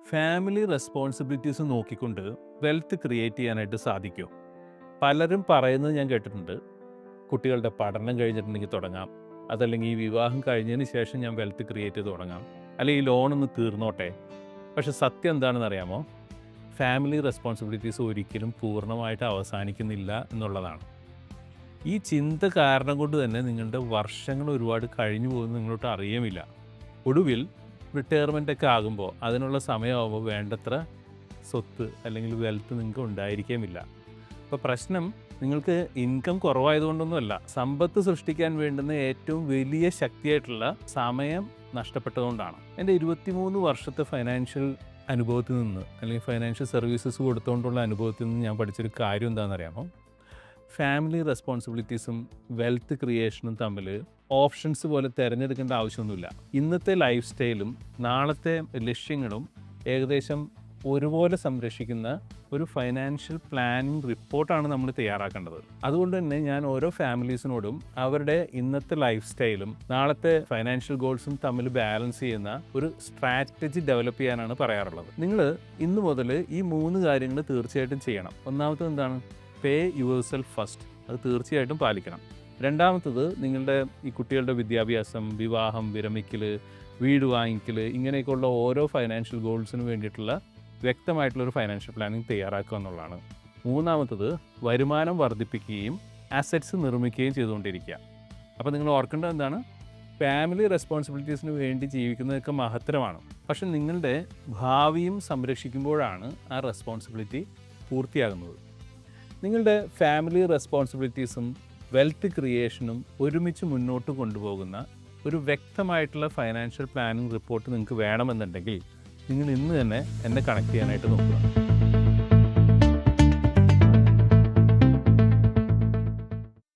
Family responsibilities നോക്കിക്കൊണ്ട് wealth create ചെയ്യാനായിട്ട് സാധിക്കുമോ? പലരും പറയുന്നത് ഞാൻ കേട്ടിട്ടുണ്ട്. കുട്ടികളുടെ പഠനം കഴിഞ്ഞിട്ടുണ്ടെങ്കിൽ തുടങ്ങാം, അതല്ലെങ്കിൽ ഈ വിവാഹം കഴിഞ്ഞതിന് ശേഷം ഞാൻ വെൽത്ത് ക്രിയേറ്റ് ചെയ്ത് തുടങ്ങാം, അല്ലെങ്കിൽ ഈ ലോണൊന്ന് തീർന്നോട്ടെ. പക്ഷെ സത്യം എന്താണെന്ന് അറിയാമോ? ഫാമിലി റെസ്പോൺസിബിലിറ്റീസ് ഒരിക്കലും പൂർണ്ണമായിട്ട് അവസാനിക്കുന്നില്ല എന്നുള്ളതാണ്. ഈ ചിന്ത കാരണം കൊണ്ട് തന്നെ നിങ്ങളുടെ വർഷങ്ങൾ ഒരുപാട് കഴിഞ്ഞു പോകുന്നത് നിങ്ങളോട്ട് അറിയുമില്ല. ഒടുവിൽ റിട്ടയർമെൻ്റ് ഒക്കെ ആകുമ്പോൾ അതിനുള്ള സമയമാകുമ്പോൾ വേണ്ടത്ര സ്വത്ത് അല്ലെങ്കിൽ വെൽത്ത് നിങ്ങൾക്ക് ഉണ്ടായിരിക്കേമില്ല. അപ്പോൾ പ്രശ്നം നിങ്ങൾക്ക് ഇൻകം കുറവായതുകൊണ്ടൊന്നുമല്ല, സമ്പത്ത് സൃഷ്ടിക്കാൻ വേണ്ടുന്ന ഏറ്റവും വലിയ ശക്തിയായിട്ടുള്ള സമയം നഷ്ടപ്പെട്ടതുകൊണ്ടാണ്. എൻ്റെ 23 വർഷത്തെ ഫൈനാൻഷ്യൽ അനുഭവത്തിൽ നിന്ന് അല്ലെങ്കിൽ ഫൈനാൻഷ്യൽ സർവീസസ് കൊടുത്തുകൊണ്ടുള്ള അനുഭവത്തിൽ നിന്ന് ഞാൻ പഠിച്ചൊരു കാര്യം എന്താണെന്നറിയാമോ? ഫാമിലി റെസ്പോൺസിബിലിറ്റീസും വെൽത്ത് ക്രിയേഷനും തമ്മിൽ ഓപ്ഷൻസ് പോലെ തിരഞ്ഞെടുക്കേണ്ട ആവശ്യമൊന്നുമില്ല. ഇന്നത്തെ ലൈഫ് സ്റ്റൈലും നാളത്തെ ലക്ഷ്യങ്ങളും ഏകദേശം ഒരുപോലെ സംരക്ഷിക്കുന്ന ഒരു ഫൈനാൻഷ്യൽ പ്ലാനിങ് റിപ്പോർട്ടാണ് നമ്മൾ തയ്യാറാക്കേണ്ടത്. അതുകൊണ്ട് തന്നെ ഞാൻ ഓരോ ഫാമിലീസിനോടും അവരുടെ ഇന്നത്തെ ലൈഫ് സ്റ്റൈലും നാളത്തെ ഫൈനാൻഷ്യൽ ഗോൾസും തമ്മിൽ ബാലൻസ് ചെയ്യുന്ന ഒരു സ്ട്രാറ്റജി ഡെവലപ്പ് ചെയ്യാനാണ് പറയാറുള്ളത്. നിങ്ങൾ ഇന്ന് മുതൽ ഈ 3 കാര്യങ്ങൾ തീർച്ചയായിട്ടും ചെയ്യണം. ഒന്നാമത്തത് എന്താണ്? പേ യുവർ സെൽഫ് ഫസ്റ്റ്. അത് തീർച്ചയായിട്ടും പാലിക്കണം. രണ്ടാമത്തത്, നിങ്ങളുടെ ഈ കുട്ടികളുടെ വിദ്യാഭ്യാസം, വിവാഹം, വിരമിക്കൽ, വീട് വാങ്ങിക്കൽ, ഇങ്ങനെയൊക്കെയുള്ള ഓരോ ഫൈനാൻഷ്യൽ ഗോൾസിന് വേണ്ടിയിട്ടുള്ള വ്യക്തമായിട്ടുള്ളൊരു ഫൈനാൻഷ്യൽ പ്ലാനിങ് തയ്യാറാക്കുക എന്നുള്ളതാണ്. മൂന്നാമത്തത്, വരുമാനം വർദ്ധിപ്പിക്കുകയും അസറ്റ്സ് നിർമ്മിക്കുകയും ചെയ്തുകൊണ്ടിരിക്കുക. അപ്പോൾ നിങ്ങൾ ഓർക്കേണ്ടത് എന്താണ്? ഫാമിലി റെസ്പോൺസിബിലിറ്റീസിന് വേണ്ടി ജീവിക്കുന്നതൊക്കെ മഹത്തരമാണ്. പക്ഷെ നിങ്ങളുടെ ഭാവിയും സംരക്ഷിക്കുമ്പോഴാണ് ആ റെസ്പോൺസിബിലിറ്റി പൂർത്തിയാകുന്നത്. നിങ്ങളുടെ ഫാമിലി റെസ്പോൺസിബിലിറ്റീസും വെൽത്ത് ക്രിയേഷനും ഒരുമിച്ച് മുന്നോട്ട് കൊണ്ടുപോകുന്ന ഒരു വ്യക്തമായിട്ടുള്ള ഫൈനാൻഷ്യൽ പ്ലാനിങ് റിപ്പോർട്ട് നിങ്ങൾക്ക് വേണമെന്നുണ്ടെങ്കിൽ നിങ്ങൾ ഇന്ന് തന്നെ എന്നെ കണക്ട് ചെയ്യാനായിട്ട് നോക്കുക.